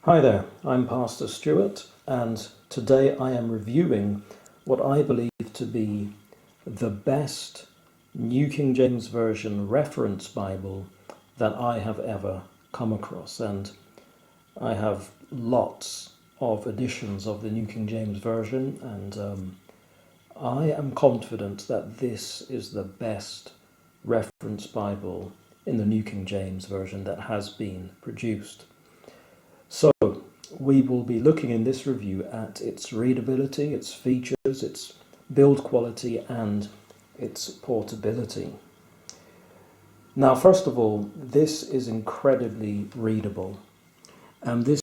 Hi there, I'm Pastor Stuart, and today I am reviewing what I believe to be the best New King James Version reference Bible that I have ever come across. And I have lots of editions of the New King James Version, and I am confident that this is the best reference Bible in the New King James Version that has been produced. So, we will be looking in this review at its readability, its features, its build quality, and its portability. Now, first of all, this is incredibly readable, and this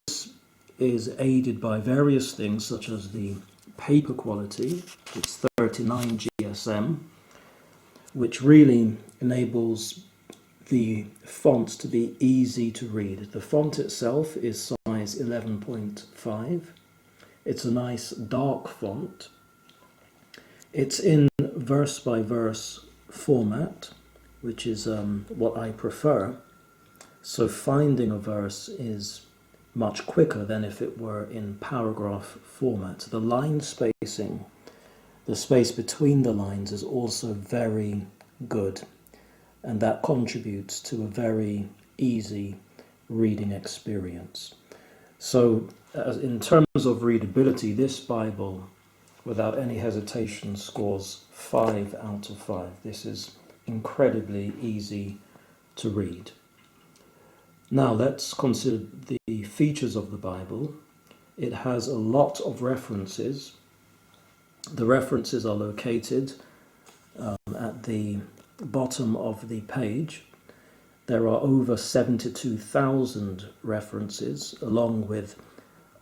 is aided by various things such as the paper quality. It's 39 GSM, which really enables the fonts to be easy to read. The font itself is size 11.5. It's a nice dark font. It's in verse by verse format, which is what I prefer. So finding a verse is much quicker than if it were in paragraph format. The line spacing, the space between the lines, is also very good, and that contributes to a very easy reading experience. So in terms of readability, this Bible, without any hesitation, scores 5 out of 5. This is incredibly easy to read. Now let's consider the features of the Bible. It has a lot of references. The references are located at the bottom of the page. There are over 72,000 references, along with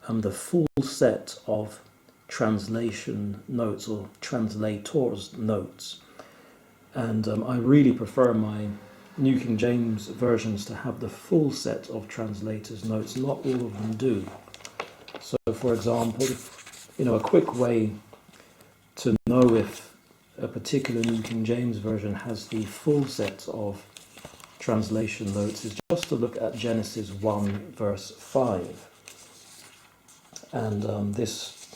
the full set of translation notes or translators' notes. And I really prefer my New King James versions to have the full set of translators' notes. Not all of them do. So, for example, a quick way to know if a particular New King James Version has the full set of translation notes is just to look at Genesis 1 verse 5. And this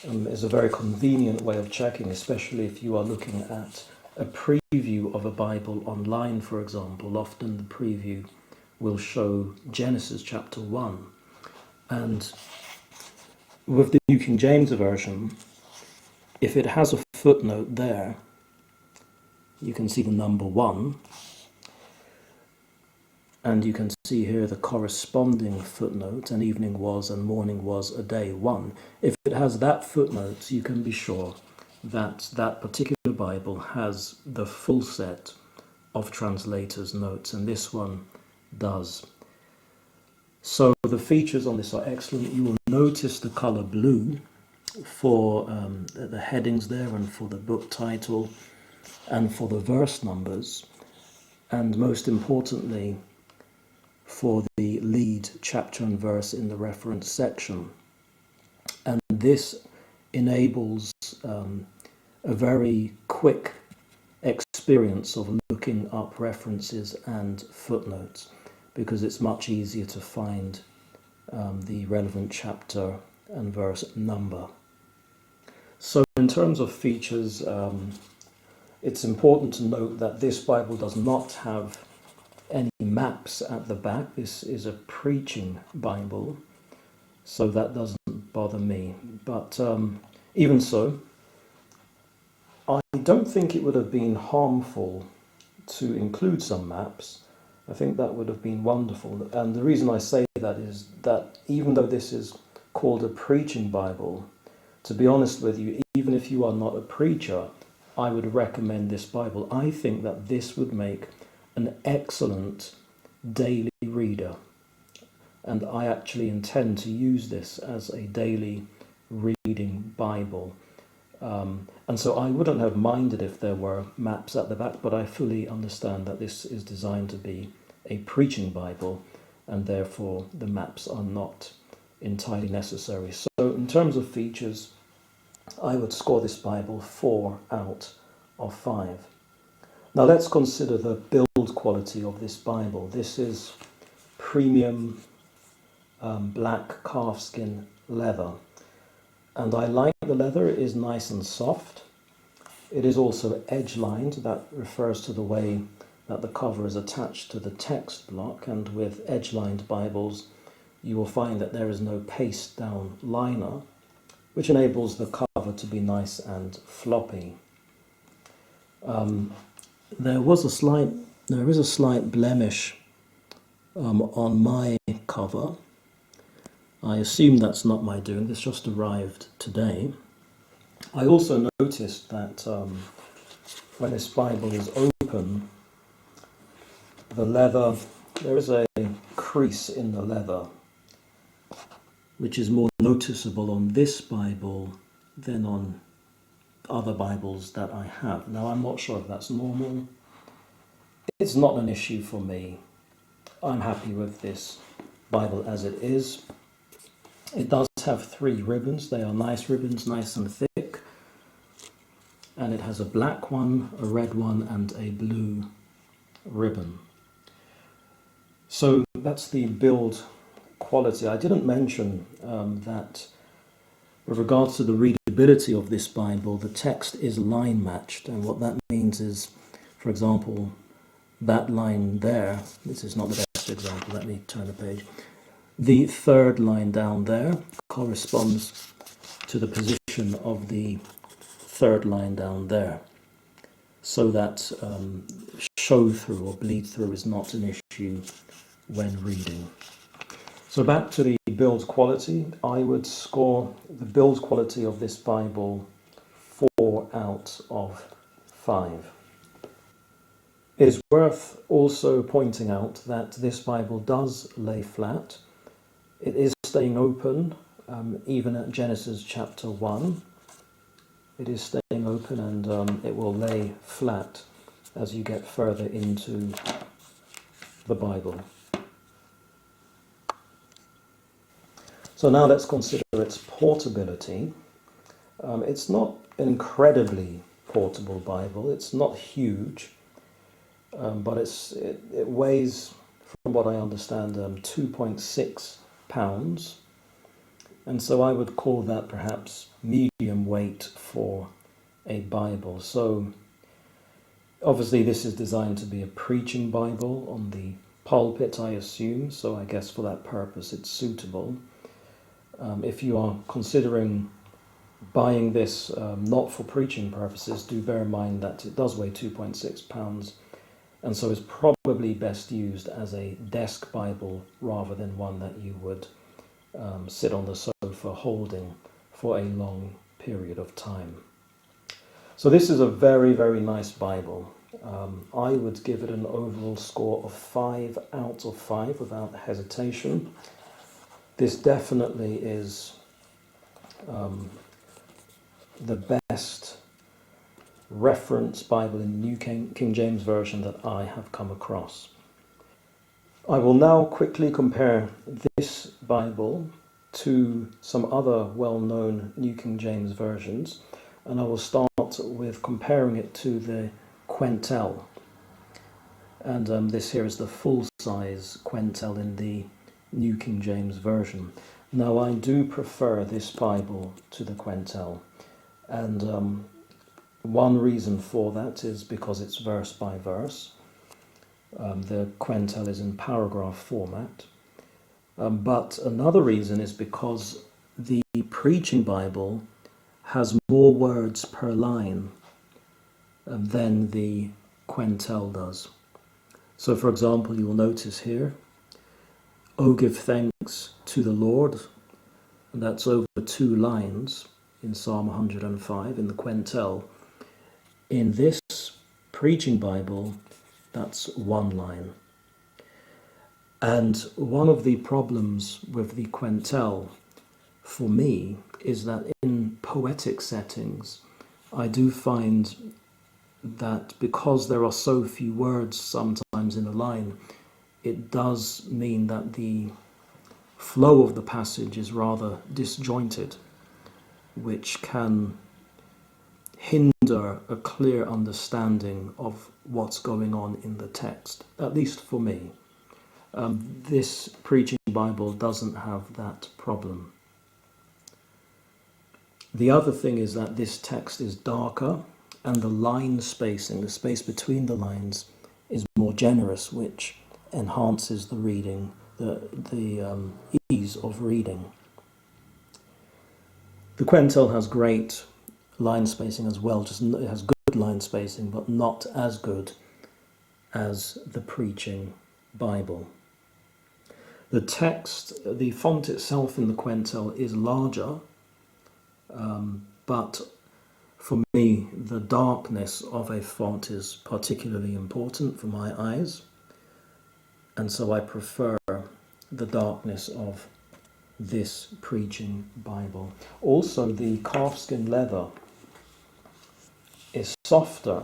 is a very convenient way of checking, especially if you are looking at a preview of a Bible online, for example. Often the preview will show Genesis chapter 1. And with the New King James Version, if it has a footnote there, you can see the number 1, and you can see here the corresponding footnote, and evening was and morning was a day 1. If it has that footnote, you can be sure that that particular Bible has the full set of translators' notes, and this one does. So the features on this are excellent. You will notice the color blue for the headings there, and for the book title, and for the verse numbers, and most importantly for the lead chapter and verse in the reference section. And this enables a very quick experience of looking up references and footnotes, because it's much easier to find the relevant chapter and verse number. So in terms of features, it's important to note that this Bible does not have any maps at the back. This is a preaching Bible, so that doesn't bother me. But even so, I don't think it would have been harmful to include some maps. I think that would have been wonderful. And the reason I say that is that even though this is called a preaching Bible, to be honest with you, even if you are not a preacher, I would recommend this Bible. I think that this would make an excellent daily reader. And I actually intend to use this as a daily reading Bible. And so I wouldn't have minded if there were maps at the back, but I fully understand that this is designed to be a preaching Bible, and therefore the maps are not entirely necessary. So in terms of features, I would score this Bible 4 out of 5. Now let's consider the build quality of this Bible. This is premium black calfskin leather. And I like the leather. It is nice and soft. It is also edge-lined. That refers to the way that the cover is attached to the text block. And with edge-lined Bibles, you will find that there is no paste-down liner, which enables the cover to be nice and floppy. There is a slight blemish on my cover. I assume that's not my doing. This just arrived today. I also noticed that when this Bible is open, the leather, there is a crease in the leather, which is more noticeable on this Bible than on other Bibles that I have. Now, I'm not sure if that's normal. It's not an issue for me. I'm happy with this Bible as it is. It does have 3 ribbons. They are nice ribbons, nice and thick. And it has a black one, a red one, and a blue ribbon. So that's the build quality. I didn't mention that with regards to the readability of this Bible, the text is line matched. And what that means is, for example, that line there, this is not the best example, let me turn the page. The 3rd line down there corresponds to the position of the 3rd line down there, so that show through or bleed through is not an issue when reading. So back to the build quality, I would score the build quality of this Bible 4 out of 5. It is worth also pointing out that this Bible does lay flat. It is staying open, even at Genesis chapter 1. It is staying open, and it will lay flat as you get further into the Bible. So now let's consider its portability. It's not an incredibly portable Bible. It's not huge, but it weighs, from what I understand, 2.6 pounds. And so I would call that perhaps medium weight for a Bible. So obviously this is designed to be a preaching Bible on the pulpit, I assume. So I guess for that purpose it's suitable. If you are considering buying this not for preaching purposes, do bear in mind that it does weigh 2.6 pounds. And so it's probably best used as a desk Bible rather than one that you would sit on the sofa holding for a long period of time. So this is a very, very nice Bible. I would give it an overall score of 5 out of 5 without hesitation. This definitely is the best reference Bible in the New King James Version that I have come across. I will now quickly compare this Bible to some other well-known New King James versions, and I will start with comparing it to the Quentel. And this here is the full-size Quentel in the New King James Version. Now, I do prefer this Bible to the Quentel, and one reason for that is because it's verse by verse. The Quentel is in paragraph format. But another reason is because the preaching Bible has more words per line than the Quentel does. So, for example, you will notice here, "Oh, give thanks to the Lord," and that's over 2 lines in Psalm 105 in the Quentel. In this preaching Bible, that's 1 line. And one of the problems with the Quentel for me is that in poetic settings, I do find that because there are so few words sometimes in a line, it does mean that the flow of the passage is rather disjointed, which can hinder a clear understanding of what's going on in the text, at least for me. This preaching Bible doesn't have that problem. The other thing is that this text is darker and the line spacing, the space between the lines, is more generous, which enhances the reading, the ease of reading. The Quentel has great line spacing as well, it has good line spacing, but not as good as the preaching Bible. The text, the font itself in the Quentel is larger, but for me, the darkness of a font is particularly important for my eyes, and so I prefer the darkness of this preaching Bible. Also, the calfskin leather is softer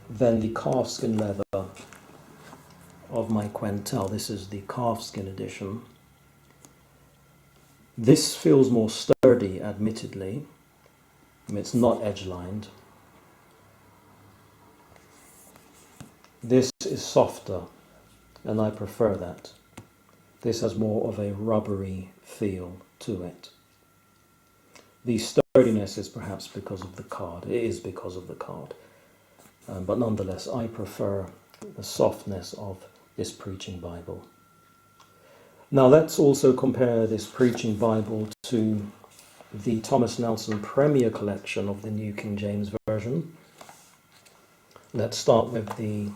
than the calfskin leather of my Quentel. This is the calfskin edition. This feels more sturdy, admittedly. It's not edge-lined. This is softer, and I prefer that. This has more of a rubbery feel to it. The sturdiness is perhaps because of the card. It is because of the card. But nonetheless, I prefer the softness of this preaching Bible. Now let's also compare this preaching Bible to the Thomas Nelson Premier Collection of the New King James Version. Let's start with the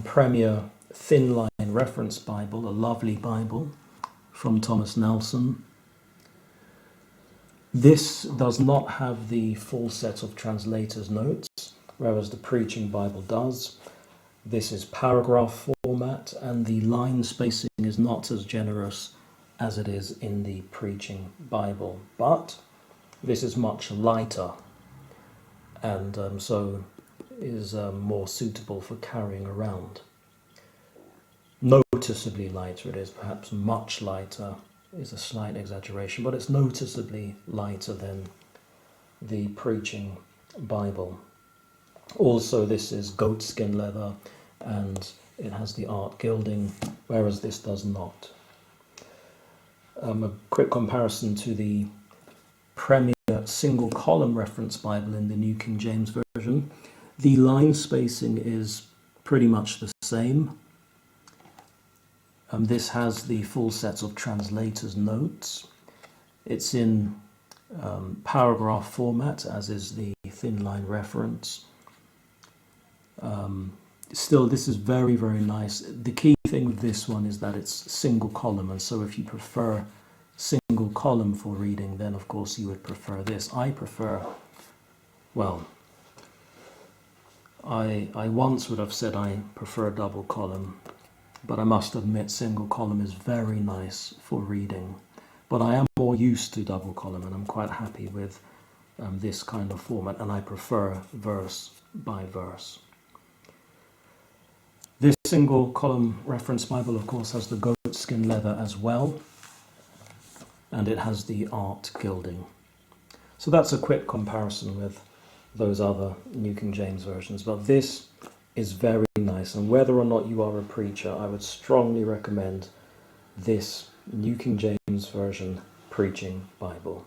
Premier Thinline Reference Bible, a lovely Bible from Thomas Nelson. This does not have the full set of translator's notes, whereas the preaching Bible does. This is paragraph format, and the line spacing is not as generous as it is in the preaching Bible, but this is much lighter, and so is more suitable for carrying around. Noticeably lighter it is, perhaps much lighter is a slight exaggeration, but it's noticeably lighter than the preaching Bible. Also, this is goatskin leather and it has the art gilding, whereas this does not. A quick comparison to the Premier Single Column Reference Bible in the New King James Version. The line spacing is pretty much the same. This has the full set of translator's notes. It's in paragraph format, as is the Thinline reference. Still, this is very, very nice. The key thing with this one is that it's single column, and so if you prefer single column for reading, then of course you would prefer this. I prefer, well, I once would have said I prefer double column, but I must admit single column is very nice for reading. But I am more used to double column, and I'm quite happy with this kind of format, and I prefer verse by verse. This single column reference Bible, of course, has the goatskin leather as well, and it has the art gilding. So that's a quick comparison with those other New King James versions, but this is very nice, and whether or not you are a preacher, I would strongly recommend this New King James Version preaching Bible.